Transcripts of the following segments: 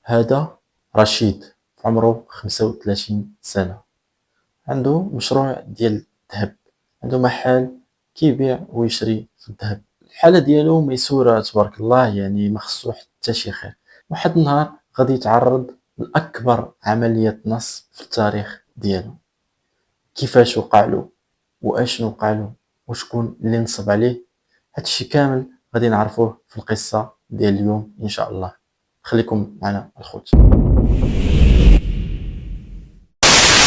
هذا رشيد عمره 35 سنة، عنده مشروع ديال الذهب، عنده محل كيبيع ويشري في الذهب. الحالة ديالو ميسورة تبارك الله، يعني ما خصو حتى شي خير. واحد النهار غادي يتعرض لأكبر عملية نصب في التاريخ ديالو. كيفاش وقع له واشنو وقع له وشكون اللي نصب عليه، هادشي كامل غادي نعرفوه في القصة ديال اليوم ان شاء الله. خليكم معنا الخوت.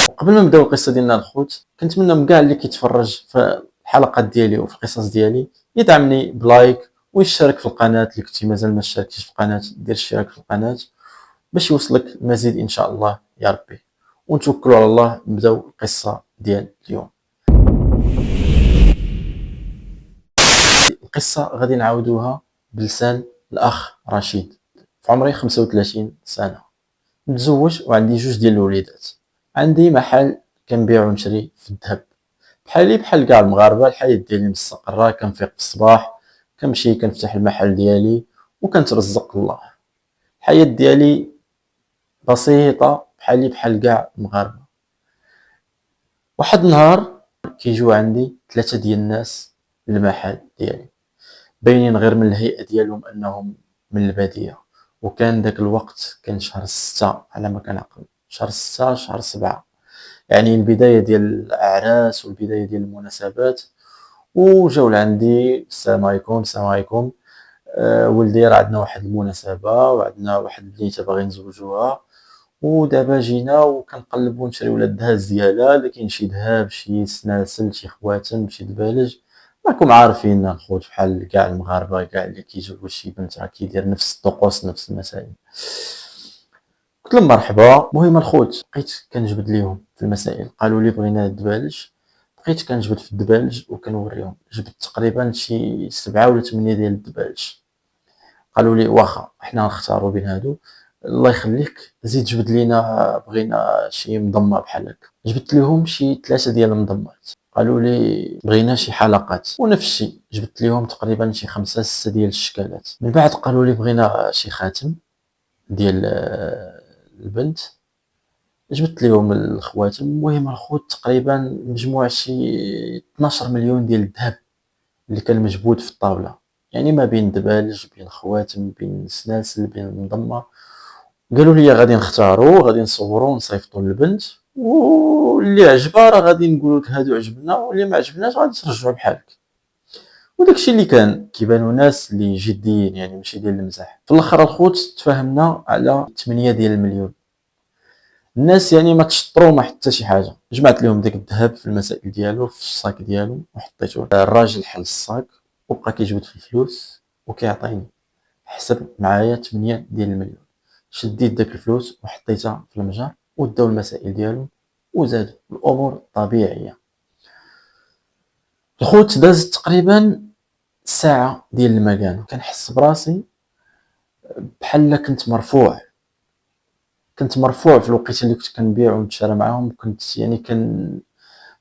وقبل ما نبداو القصه ديالنا الخوت، كنتمنى من كاع اللي كيتفرج في الحلقات ديالي وفي القصص ديالي يدعمني بلايك ويشترك في القناه. اللي كنتي مازال ما اشتركتيش في القناه دير اشتراك في القناه باش يوصلك المزيد ان شاء الله يا ربي. ونتوكلوا على الله، نبداو القصه ديال اليوم. القصه غادي نعاودوها بلسان الاخ رشيد. في عمري 35 سنه، متزوج وعندي جوج ديال الوليدات. عندي محل كنبيع ونشري في الذهب. بحالي بحال كاع المغاربه، الحياه ديالي مستقره. كنفيق في الصباح، كنمشي كنفتح المحل ديالي وكنترزق الله. الحياه ديالي بسيطه بحالي بحال كاع المغاربه. واحد النهار كيجيو عندي ثلاثه ديال الناس للمحل ديالي، باينين غير من الهيئه ديالهم انهم من الباديه. وكان داك الوقت كان شهر 6 على ما كنعقل، شهر 6 شهر 7، يعني البدايه ديال الاعراس والبدايه ديال المناسبات. وجاو لعندي: السلام عليكم السلام عليكم، ولدي راه عندنا واحد المناسبه وعندنا واحد البنيته باغي نزوجوها، ودابا جينا وكنقلبوا نشريو لها الدهاز ديالها، الا كاين شي ذهب شي سناسل شي خواتم شي دبالج. راكم عارفين الخوت بحال كاع المغاربه، كاع اللي كيزوج شي بنت راه كيدير نفس الطقوس نفس المسائل. قلت لهم مرحبا. المهم الخوت بقيت كنجبد ليهم في المسائل، قالوا لي بغينا الدبالج. بقيت كنجبد في الدبالج وكنوريهم، جبت تقريبا شي 7 ولا 8 ديال الدبالج. قالوا لي واخا حنا نختاروا بين هادو، الله يخليك زيد جبد لينا، بغينا شي مضمه بحال هكا. جبت لهم شي 3 ديال المضمات. قالوا لي بغينا شي حلقات، ونفس الشيء جبت لهم تقريبا شي 5 6 ديال الشكالات. من بعد قالوا لي بغينا شي خاتم ديال البنت، جبت لهم الخواتم. المهم الخوت تقريبا مجموع شي 12 مليون ديال الذهب اللي كان مجبود في الطاوله، يعني ما بين دبالج بين خواتم بين سلاسل بين مضمه. قالوا لي غادي نختاروا، غادي نصوروا ونصيفطوا للبنت، واللي عجبها راه غادي نقولوا لك هادو عجبنا، واللي ما عجبناش غادي ترجعوا بحالك. وداكشي اللي كان كيبانوا ناس اللي جديين، يعني ماشي ديال المزاح. في الاخر الخوت تفاهمنا على 8 ديال المليون. الناس يعني ما تشطروا ما حتى شي حاجه. جمعت لهم داك الذهب في المسائل ديالو في الصاك ديالو وحطيته. الراجل حل الصاك وبقى كيجبد في الفلوس وكيعطيني. حسب معايا 8 ديال المليون. شديت داك الفلوس وحطيتها في المجر وداو المسائل ديالو وزادوا الامور طبيعيه. الخوت دازت تقريبا ساعه ديال المكان، كنحس براسي بحال كنت مرفوع. كنت مرفوع في الوقيته اللي كنت كنبيع ونتشارى معاهم. كنت يعني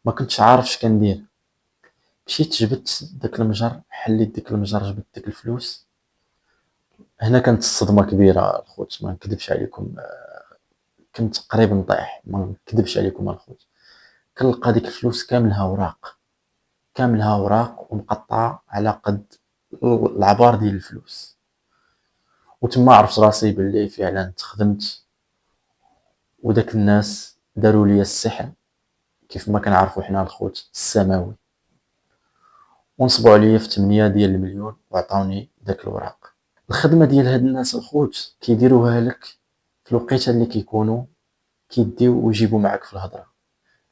ما كنتش عارف اش كندير. مشيت جبت داك المجر، حليت ديك المجر، جبت ديك الفلوس. هنا كانت الصدمه كبيره الخوت، ما نكذبش عليكم. كنت قريب نطيح، ما نكذبش عليكم الخوت. كنلقى ديك الفلوس كاملها اوراق، كاملها اوراق ومقطعه على قد العبار ديال الفلوس. وتما عرفت راسي باللي فعلا تخدمت، وداك الناس داروا لي السحر كيف ما كنعرفوا حنا الخوت السماوي، ونصبوا عليا في 8 ديال المليون وعطاوني داك الوراق. الخدمه ديال هاد الناس الخوت كيديروها لك في الوقيته اللي كيكونوا كيديو ويجيبوا معاك في الهضره.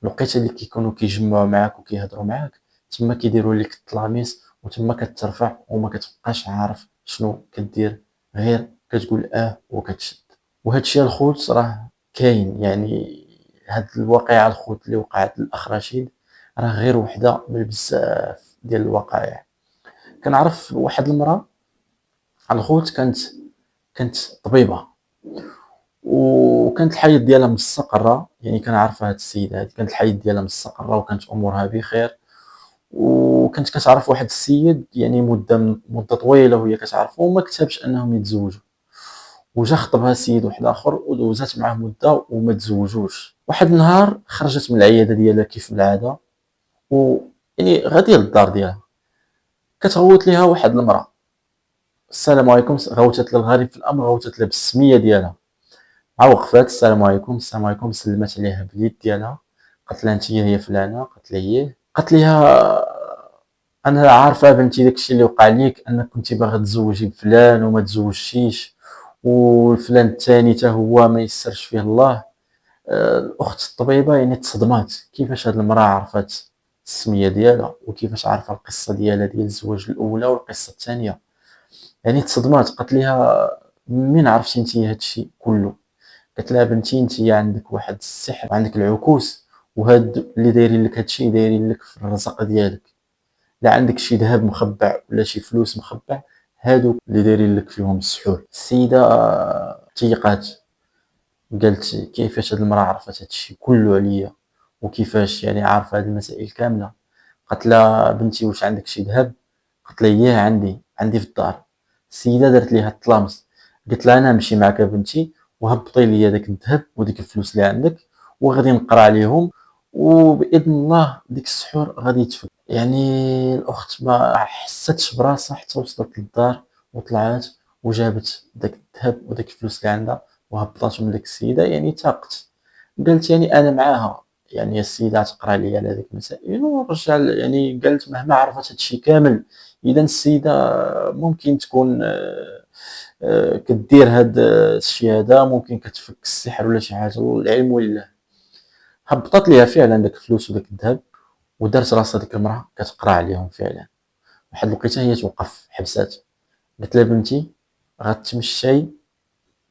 الوقيته اللي كيكونوا كيجمعوا معاك وكيهضروا معاك، تما كيديروا لك التلاميس، وتما كترفع وما كتبقاش عارف شنو كدير، غير كتقول وكتشد. وهذا الشيء الخوت راه كاين. يعني هاد الواقعه الخوت اللي وقعت للاخ رشيد راه غير وحده من بزاف ديال الوقائع. كنعرف واحد المراه الخوت كانت طبيبه، وكانت الحياه ديالها مستقره. يعني كنعرف هاد السيده هادي كانت الحياه ديالها مستقره وكانت امورها بخير. وكانت كتعرف واحد السيد يعني مده طويله وهي كتعرفه، وما كتبش انهم يتزوجوا. وجا خطبها سيد واحد اخر ودوزات معاه مده وما تزوجوش. واحد النهار خرجت من العياده ديالها كيف العاده، و يعني غاديه للدار ديالها، كتغوت ليها واحد المراه. السلام عليكم، غوتت للغريب في الامر، غوتت لها بالسميه ديالها. وقفات السلام عليكم السلام عليكم، سلمت عليها باليد ديالها، قالت لها انت هي فلانه؟ قالت لها هي. قالت لها انا عارفه بنتي داكشي اللي وقع ليك، انك كنتي باغا تزوجي بفلان وما تزوجتيش، والفلان الثاني حتى هو ما يسرش فيه الله. الاخت الطبيبه يعني تصدمات كيفاش هاد المراه عرفت السميه ديالها، وكيفاش عارفه القصه ديالها ديال الزواج الاولى والقصه الثانيه. يعني تصدمات. قالت لها من عرفتي انت هادشي كله؟ قالت لها بنتي انت عندك واحد السحر وعندك العكوس، وهاد اللي دايرين لك هادشي دايرين لك في الرزق ديالك. لا عندك شي ذهب مخبع ولا شي فلوس مخبع، هادو اللي دايرين لك فيهم السحور. السيده تيقات، قالت كيفاش هاد المراه عرفت هادشي كله عليا، وكيفاش يعني عارفه هاد المسائل كامله؟ قالت لها بنتي واش عندك شي ذهب؟ قالت لها ياه عندي في الدار. السيده دارت ليها الطلامس، قالت لها انا نمشي معك بنتي وهبطي لي داك الذهب وديك الفلوس اللي عندك، وغادي نقرا عليهم، وباذن الله ديك السحور غادي يتفك. يعني الاخت ما حستش براسها حتى وصلت للدار وطلعت وجابت داك الذهب وداك الفلوس اللي عندها وهبطاتهم لديك السيده. يعني تاقت، قالت يعني انا معاها، يعني السيده تقرا لي على هذيك المسائل. والرجال يعني قالت مهما عرفت هادشي كامل، اذا السيده ممكن تكون كدير هاد الشيء هذا، ممكن كتفك السحر ولا شي حاجه، العلم لله. هبطت ليها فعلا داك الفلوس وداك الذهب، ودارت راسها ديك المراه كتقرا عليهم فعلا. واحد الوقيته هي توقف حبسات، قالت لها بنتي غتمشي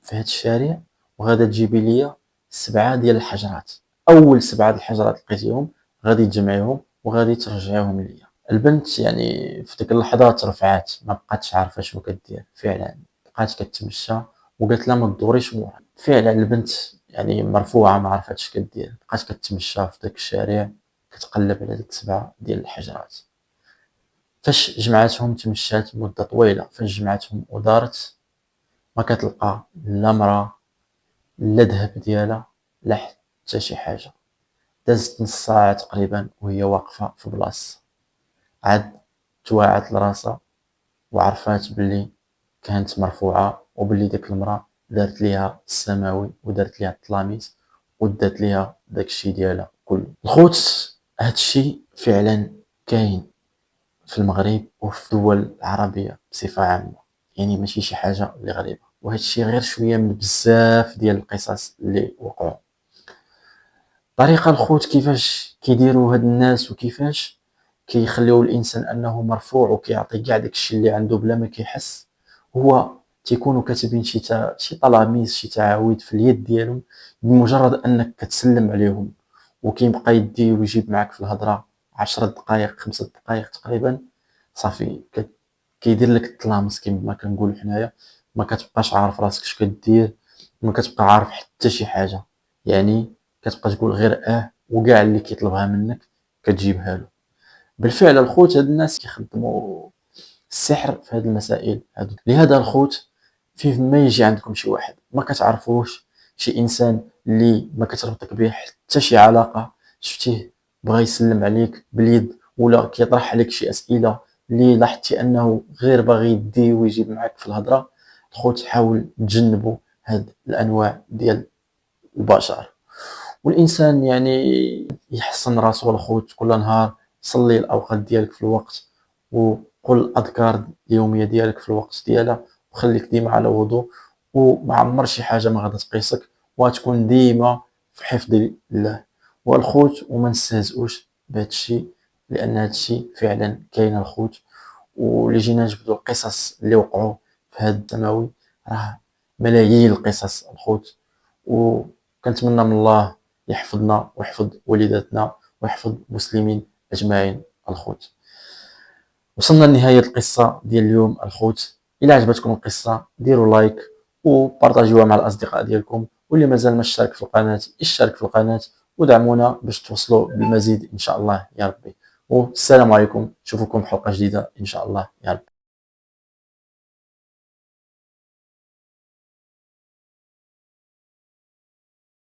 في هاد الشارع وغادا تجيبي ليا 7 ديال الحجرات، اول 7 د الحجرات لقيتيهم غادي تجمعيهم وغادي ترجعيهم ليا. البنت يعني في ديك اللحظه ترفعات، ما بقاتش عارفه شنو كدير فعلا، بقات كتمشى وقالت لها ما تدوريش مورا. فعلا البنت يعني مرفوعه، ما عرفتش كدير، بقات كتمشى في داك الشارع كتقلب على ديك 7 ديال الحجرات. فاش جمعاتهم تمشات مده طويله، فاش جمعاتهم ودارت ما كتلقى لا مرا لا ذهب ديالها لا حتى شي حاجه. دازت نص ساعه تقريبا وهي واقفه في بلاصه، عاد توعات لراسها وعرفات بلي كانت مرفوعه، وبلي ديك المراه دارت ليها السماوي ودارت ليها الطلاميس ودات ليها داكشي ديالها كله. الخوت هادشي فعلا كاين في المغرب وفي الدول العربيه بصفه عامه، يعني ماشي شي حاجه اللي غريبه. وهذا الشيء غير شويه من بزاف ديال القصص اللي وقعوا. طريقه الخوت كيفاش كيديروا هاد الناس وكيفاش كيخليو الانسان انه مرفوع وكيعطي كاع داكشي اللي عنده بلا ما كيحس، هو تيكونوا كاتبين شي طلاميس شي تعاويذ في اليد ديالهم. بمجرد انك كتسلم عليهم وكيبقى يدي ويجيب معك في الهضره 10 دقائق 5 دقائق تقريبا، صافي كيدير لك الطلامس كما كنقولوا حنايا. ما كتبقاش عارف راسك اش كدير، ما كتبقى عارف حتى شي حاجه، يعني كتبقى تقول غير وكاع اللي كيطلبها منك كتجيبها له. بالفعل الخوت هاد الناس كيخدموا السحر في هاد المسائل هادو. لهذا الخوت فيه ما يجي عندكم شي واحد ما كتعرفوش، شي انسان اللي ما كتربطك به حتى شي علاقه، شفتيه بغى يسلم عليك باليد ولا كيطرح عليك شي اسئله اللي لاحظتي انه غير باغي يدي ويجيب معك في الهضره، الخوت حاول تجنبوا هاد الانواع ديال البشر. والانسان يعني يحسن راسو الخوت كل نهار، صلي الاوقات ديالك في الوقت، وقل الاذكار اليوميه ديالك في الوقت ديالها، وخليك ديما على وضوء، وما عمر شي حاجه ما غادا تقيسك، وغتكون ديما في حفظ الله. والخوت وما نستهزئوش بهذا الشيء، لان هذا الشيء فعلا كاين الخوت. واللي جينا نجبدوا القصص اللي وقعوا في هذا السماوي راه ملايين القصص الخوت. وكنتمنى من الله يحفظنا ويحفظ والداتنا ويحفظ المسلمين اجمعين الخوت. وصلنا لنهاية القصة ديال اليوم الخوت. الى عجبتكم القصة ديروا لايك وبارطاجيوها مع الاصدقاء ديالكم، واللي مازال ما اشترك في القناة اشترك في القناة ودعمونا باش توصلوا بالمزيد ان شاء الله يا ربي. والسلام عليكم، نشوفكم في حلقة جديدة ان شاء الله يا ربي.